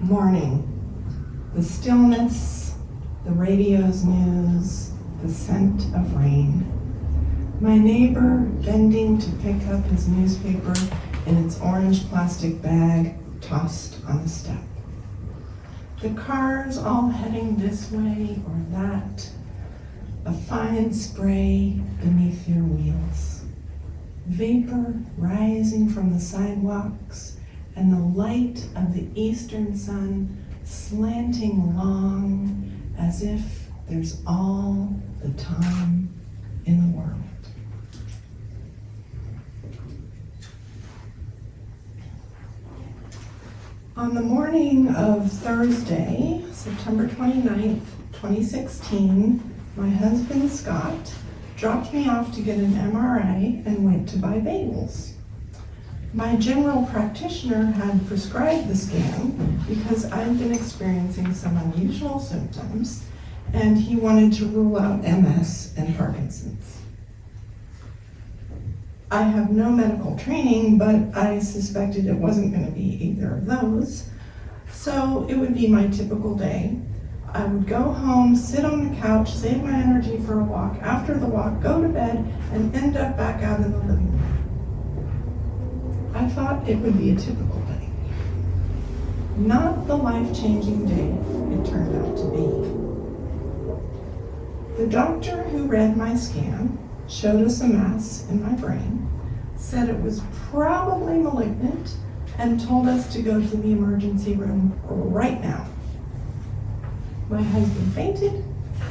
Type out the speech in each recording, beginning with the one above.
Morning. The stillness, the radio's news, the scent of rain. My neighbor bending to pick up his newspaper in its orange plastic bag tossed on the step. The cars all heading this way or that, a fine spray beneath their wheels. Vapor rising from the sidewalks and the light of the eastern sun slanting long as if there's all the time in the world. On the morning of Thursday, September 29th, 2016, my husband Scott dropped me off to get an MRI and went to buy bagels. My general practitioner had prescribed the scan because I'd been experiencing some unusual symptoms and he wanted to rule out MS and Parkinson's. I have no medical training, but I suspected it wasn't going to be either of those. So it would be my typical day. I would go home, sit on the couch, save my energy for a walk. After the walk, go to bed, and end up back out in the living room. I thought it would be a typical day. Not the life-changing day it turned out to be. The doctor who read my scan showed us a mass in my brain, said it was probably malignant, and told us to go to the emergency room right now. My husband fainted.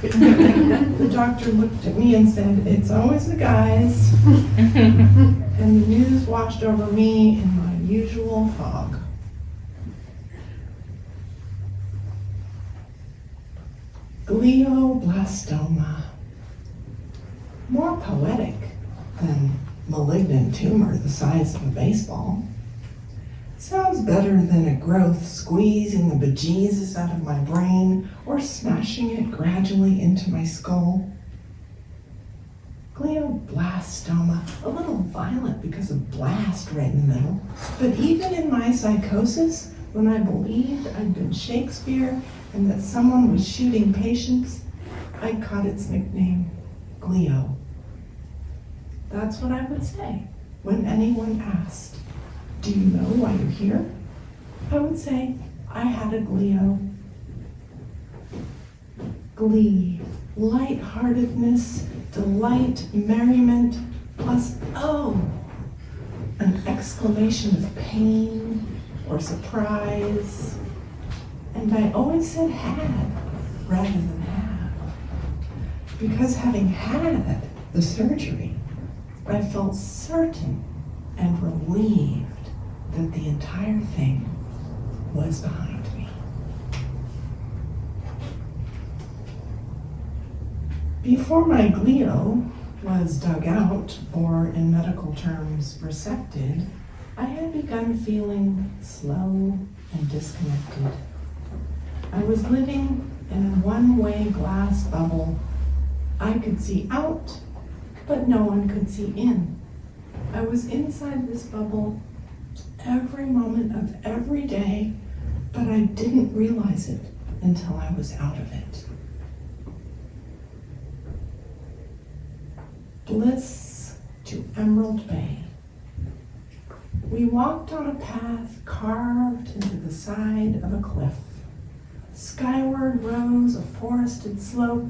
The doctor looked at me and said, "It's always the guys." And the news washed over me in my usual fog. Glioblastoma. More poetic than malignant tumor the size of a baseball. Sounds better than a growth squeezing the bejesus out of my brain or smashing it gradually into my skull. Glioblastoma, a little violent because of blast right in the middle, but even in my psychosis, when I believed I'd been Shakespeare and that someone was shooting patients, I caught its nickname, Glio. That's what I would say when anyone asked, "Do you know why you're here?" I would say, "I had a glio." Glee, lightheartedness, delight, merriment, plus, oh, an exclamation of pain or surprise. And I always said had rather than have. Because having had the surgery, I felt certain and relieved that the entire thing was behind me. Before my glio was dug out, or in medical terms, resected, I had begun feeling slow and disconnected. I was living in a one-way glass bubble. I could see out, but no one could see in. I was inside this bubble every moment of every day, but I didn't realize it until I was out of it. Bliss to Emerald Bay. We walked on a path carved into the side of a cliff. Skyward rose a forested slope,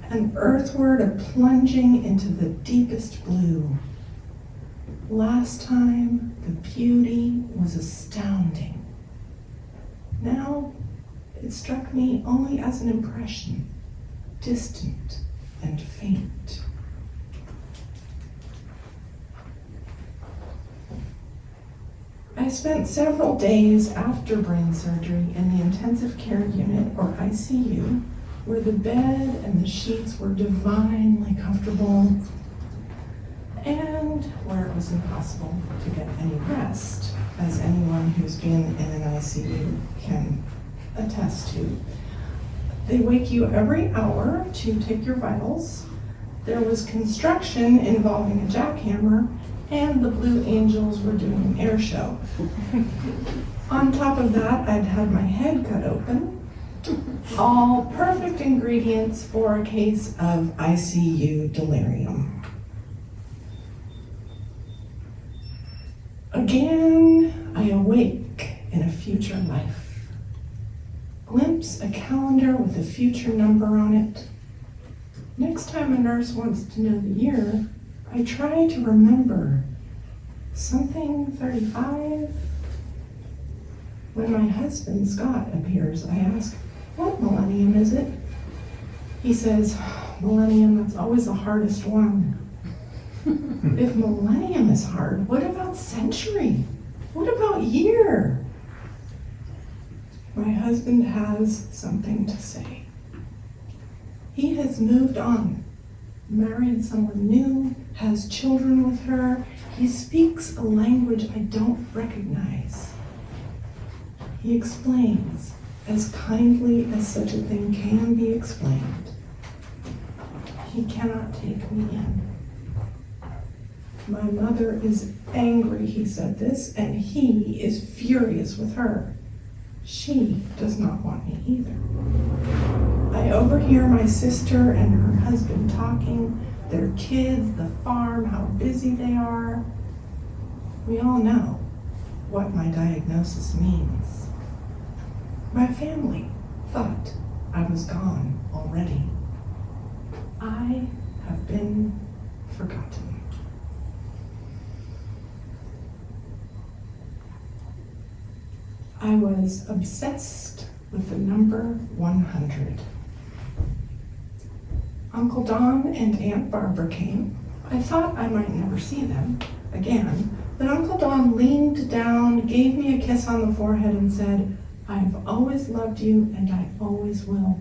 and earthward a plunging into the deepest blue. Last time, the beauty was astounding. Now, it struck me only as an impression, distant and faint. I spent several days after brain surgery in the intensive care unit, or ICU, where the bed and the sheets were divinely comfortable and where it was impossible to get any rest, as anyone who's been in an ICU can attest to. They wake you every hour to take your vitals. There was construction involving a jackhammer, and the Blue Angels were doing an air show. On top of that, I'd had my head cut open. All perfect ingredients for a case of ICU delirium. Again, I awake in a future life. Glimpse a calendar with a future number on it. Next time a nurse wants to know the year, I try to remember something 35. When my husband Scott appears, I ask, what millennium is it? He says, millennium, that's always the hardest one. If millennium is hard, what about century? What about year? My husband has something to say. He has moved on, married someone new, has children with her. He speaks a language I don't recognize. He explains as kindly as such a thing can be explained. He cannot take me in. My mother is angry he said this, and he is furious with her. She does not want me either. I overhear my sister and her husband talking, their kids, the farm, how busy they are. We all know what my diagnosis means. My family thought I was gone already. I have been forgotten. I was obsessed with the number 100. Uncle Don and Aunt Barbara came. I thought I might never see them again, but Uncle Don leaned down, gave me a kiss on the forehead, and said, I've always loved you and I always will,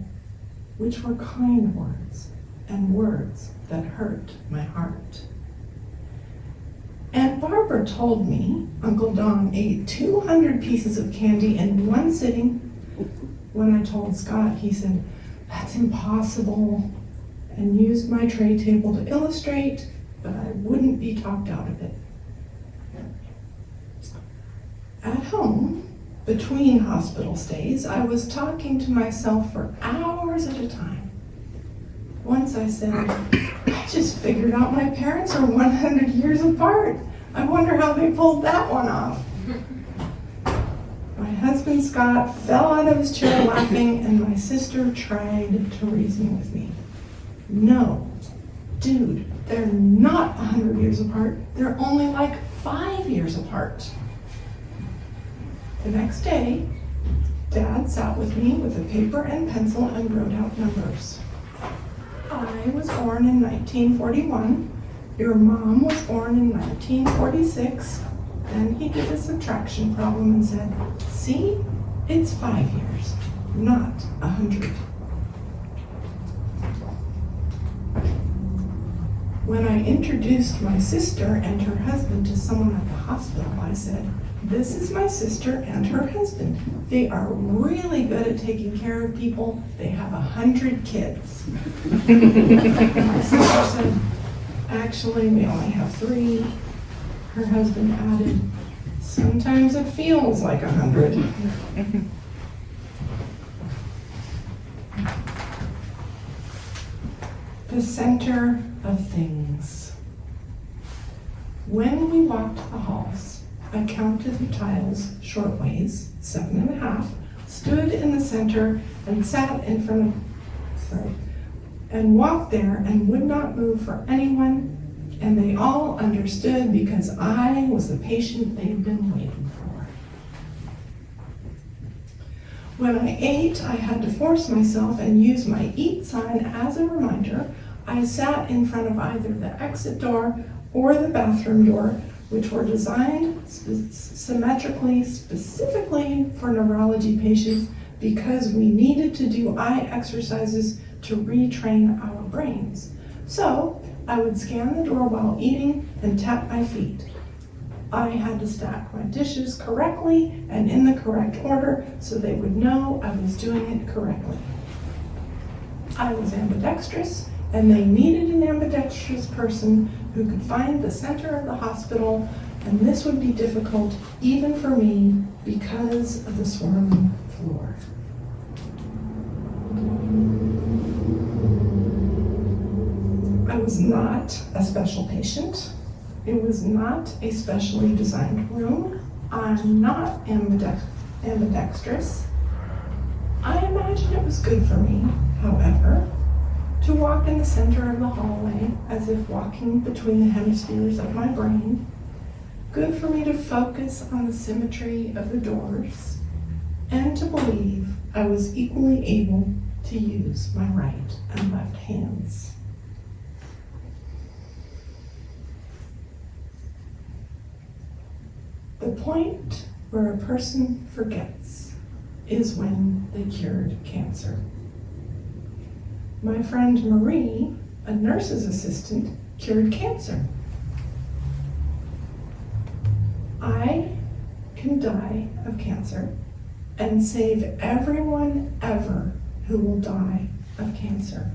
which were kind words and words that hurt my heart. Aunt Barbara told me Uncle Don ate 200 pieces of candy in one sitting. When I told Scott, he said, that's impossible, and used my tray table to illustrate, but I wouldn't be talked out of it. At home, between hospital stays, I was talking to myself for hours at a time. Once I said, I just figured out my parents are 100 years apart. I wonder how they pulled that one off. My husband Scott fell out of his chair laughing, and my sister tried to reason with me. No, dude, they're not 100 years apart. They're only like 5 years apart. The next day, Dad sat with me with a paper and pencil and wrote out numbers. I was born in 1941. Your mom was born in 1946. Then he did a subtraction problem and said, see, it's 5 years, not 100. When I introduced my sister and her husband to someone at the hospital, I said, this is my sister and her husband. They are really good at taking care of people. They have 100 kids. My sister said, actually, we only have 3. Her husband added, sometimes it feels like 100. The center of things. When we walked the halls, I counted the tiles shortways, 7.5, stood in the center and sat in front of, and walked there and would not move for anyone, and they all understood because I was the patient they'd been waiting for. When I ate, I had to force myself and use my eat sign as a reminder. I sat in front of either the exit door or the bathroom door, which were designed symmetrically, specifically for neurology patients, because we needed to do eye exercises to retrain our brains. So I would scan the door while eating and tap my feet. I had to stack my dishes correctly and in the correct order so they would know I was doing it correctly. I was ambidextrous, and they needed an ambidextrous person who could find the center of the hospital, and this would be difficult even for me because of the swirling floor. I was not a special patient. It was not a specially designed room. I'm not ambidextrous. I imagine it was good for me, however, to walk in the center of the hallway as if walking between the hemispheres of my brain. Good for me to focus on the symmetry of the doors and to believe I was equally able to use my right and left hands. The point where a person forgets is when they cured cancer. My friend Marie, a nurse's assistant, cured cancer. I can die of cancer and save everyone ever who will die of cancer.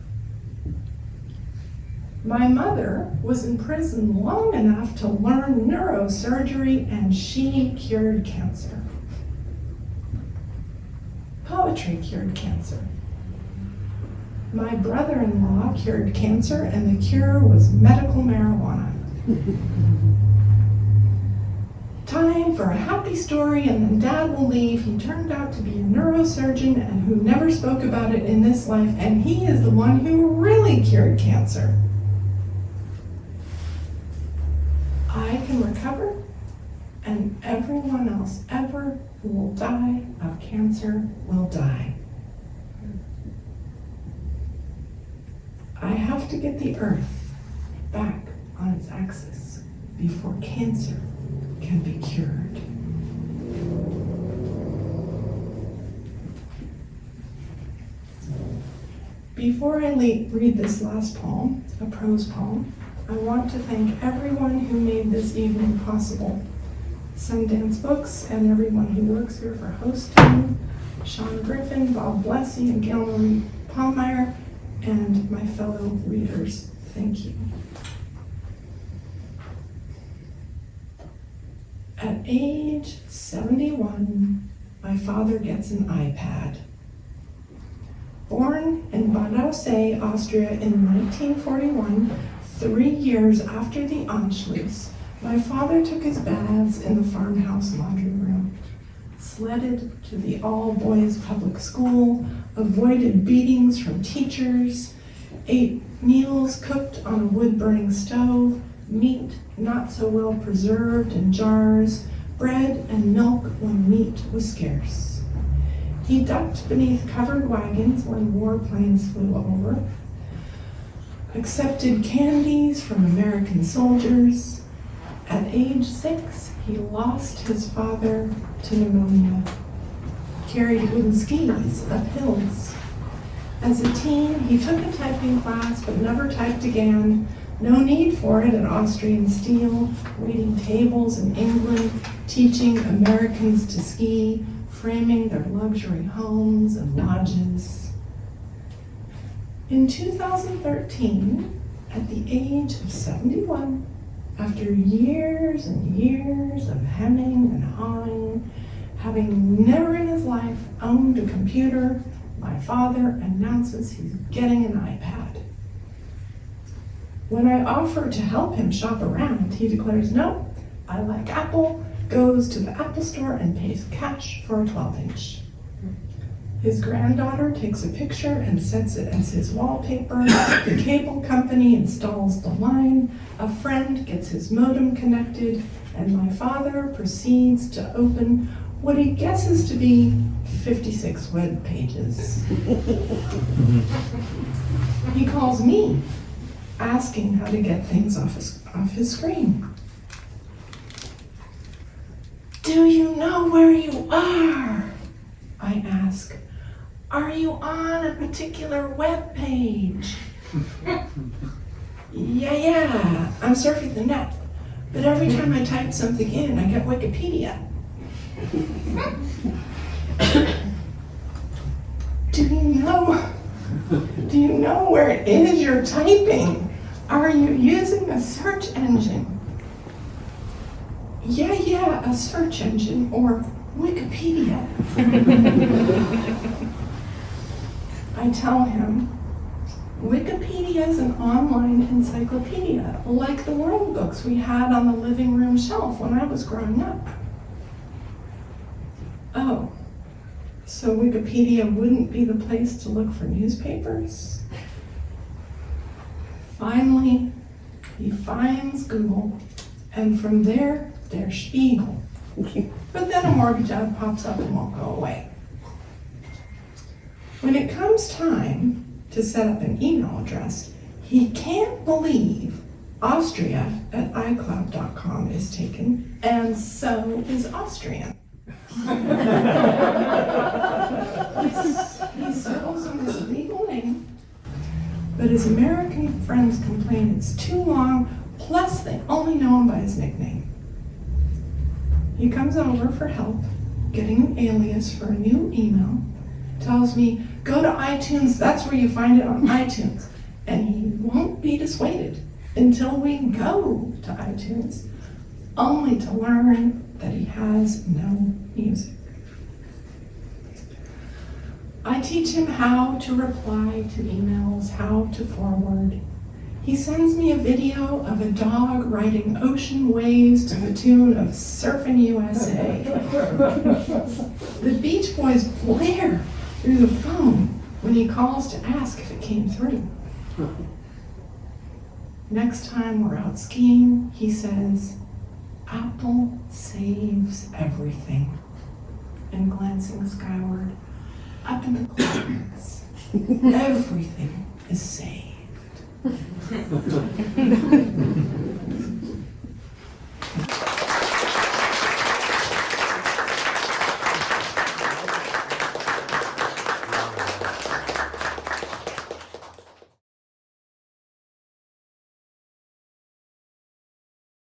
My mother was in prison long enough to learn neurosurgery, and she cured cancer. Poetry cured cancer. My brother-in-law cured cancer, and the cure was medical marijuana. Time for a happy story, and then Dad will leave. He turned out to be a neurosurgeon and who never spoke about it in this life, and he is the one who really cured cancer. I can recover, and everyone else ever who will die of cancer will die. I have to get the earth back on its axis before cancer can be cured. Before I read this last poem, a prose poem, I want to thank everyone who made this evening possible. Sundance Books and everyone who works here for hosting, Sean Griffin, Bob Blessy, and Gail Marie Palmeyer, and my fellow readers, thank you. At age 71, my father gets an iPad. Born in Bad Aussee, Austria in 1941, 3 years after the Anschluss, my father took his baths in the farmhouse laundry room, sledded to the all-boys public school, avoided beatings from teachers, ate meals cooked on a wood-burning stove, meat not so well preserved in jars, bread and milk when meat was scarce. He ducked beneath covered wagons when warplanes flew over, accepted candies from American soldiers. At age 6, he lost his father to pneumonia, carried wooden skis up hills. As a teen, he took a typing class but never typed again. No need for it at Austrian Steel, waiting tables in England, teaching Americans to ski, framing their luxury homes and lodges. In 2013, at the age of 71, after years and years of hemming and hawing, having never in his life owned a computer, my father announces he's getting an iPad. When I offer to help him shop around, he declares, no, I like Apple, goes to the Apple store and pays cash for a 12-inch. His granddaughter takes a picture and sets it as his wallpaper. The cable company installs the line. A friend gets his modem connected, and my father proceeds to open what he guesses to be 56 web pages. He calls me, asking how to get things off his screen. Do you know where you are? I ask. Are you on a particular web page? Yeah, I'm surfing the net. But every time I type something in, I get Wikipedia. Do you know where it is you're typing? Are you using a search engine? Yeah, a search engine, or Wikipedia. I tell him, Wikipedia is an online encyclopedia, like the world books we had on the living room shelf when I was growing up. Oh, so Wikipedia wouldn't be the place to look for newspapers? Finally, he finds Google, and from there, there's Spiegel. But then a mortgage ad pops up and won't go away. When it comes time to set up an email address, he can't believe Austria@iCloud.com is taken, and so is Austrian. He settles on his legal name, but his American friends complain it's too long, plus they only know him by his nickname. He comes over for help getting an alias for a new email, tells me, go to iTunes, that's where you find it on iTunes. And he won't be dissuaded until we go to iTunes, only to learn that he has no music. I teach him how to reply to emails, how to forward. He sends me a video of a dog riding ocean waves to the tune of Surfin' USA. The Beach Boys blare through the phone when he calls to ask if it came through. Next time we're out skiing, he says, Apple saves everything. And glancing skyward, up in the clouds, everything is saved.